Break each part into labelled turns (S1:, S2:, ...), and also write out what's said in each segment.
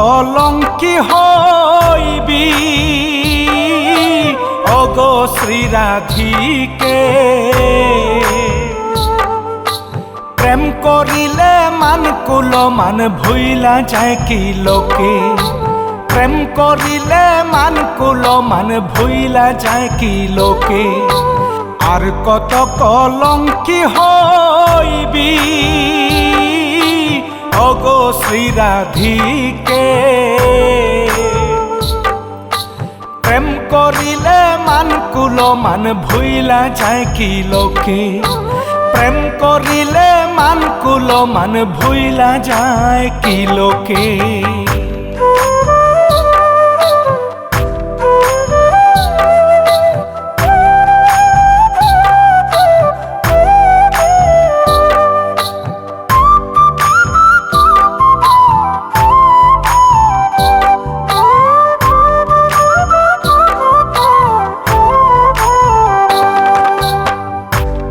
S1: কলঙ্কি হইবি ওগো শ্রীরাধিকে। প্রেম করিলে মান কুল মান ভুইলা যায় কি লোকে। প্রেম করিলে মান কুল মান ভুইলা যায় কি লোকে। আর কত কলঙ্কি হইবি ওগো শ্রীরাধিকে। প্রেম করিলে মান কুল মান ভুইলা যায় কি লোকে। প্রেম করিলে মান কুল মান ভুইলা যায় কি লোকে।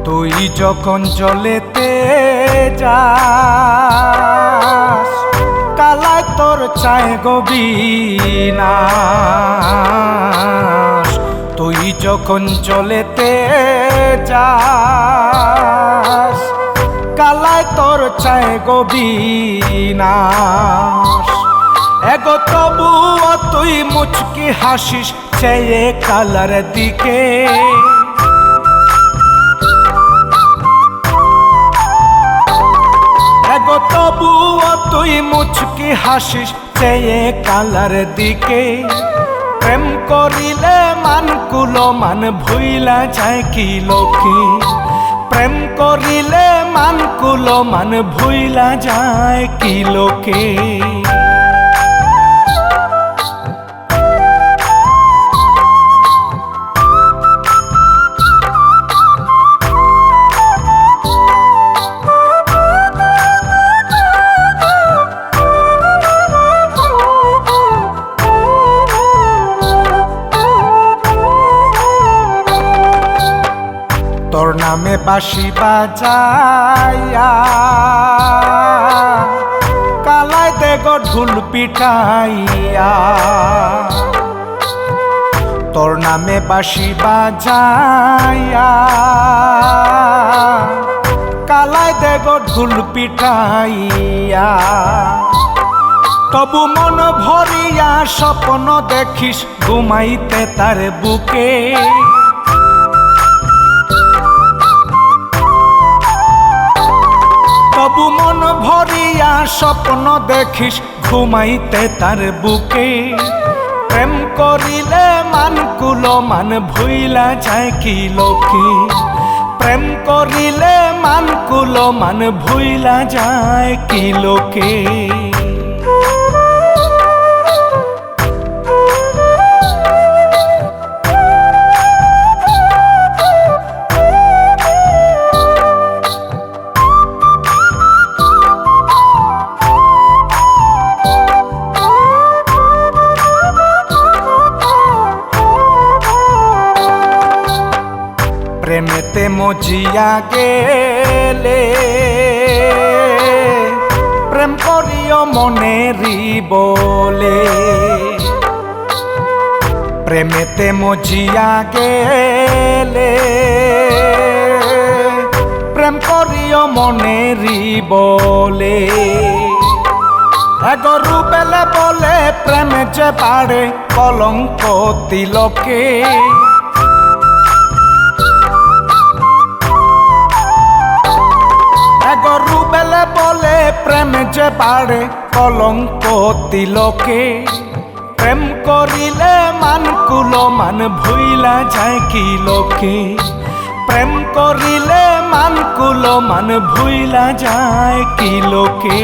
S1: তুই যখন জলেতে যাস কালায় তোর চায় গবিনাশ। তুই যখন জলেতে যাস কালায় তোর চায় গবিনাশ। এগো তবুও তুই মুচকি হাসিস চেয়ে কালার দিকে। এগো তবুও তুই মুচকি হাসিস চেয়ে কালার দিকে। প্রেম করিলে মান কুল মান ভুইলা যায় কি লোকে। প্রেম করিলে মান কুল মান ভুইলা যায় কি লোকে। তোর নামে বাঁশি বাজাইয়া কালায় দেগো ঢুল পিটাইয়া। তোর নামে বাঁশি বাজাইয়া কালায় দেগো ঢুল পিটাইয়া। তবু মন ভরিয়া স্বপ্ন দেখিস ঘুমাইতে তার বুকে। তবু মন ভরিয়া স্বপ্ন দেখিস ঘুমাইতে তার বুকে। প্রেম করিলে মান কুল মান ভুইলা যায় কি লোকে। প্রেম করিলে মান কুল মান ভুইলা যায় কি লোকে। প্রেমেতে মজিয়া গেলে প্রেম করিও মনেরি বলে। প্রেমেতে মজিয়া গেলে প্রেম করিও মনেরি বলে। এগরু বেলে বলে প্রেম যে বাড়ে কলঙ্ক তিলকে। এগরু বেলে বলে প্রেম যে বাড়ে কলঙ্ক তিলকে। প্রেম করিলে মান কুল মান ভুইলা যায় কি লোকে। প্রেম করিলে মান কুল মান ভুইলা যায় কি লোকে।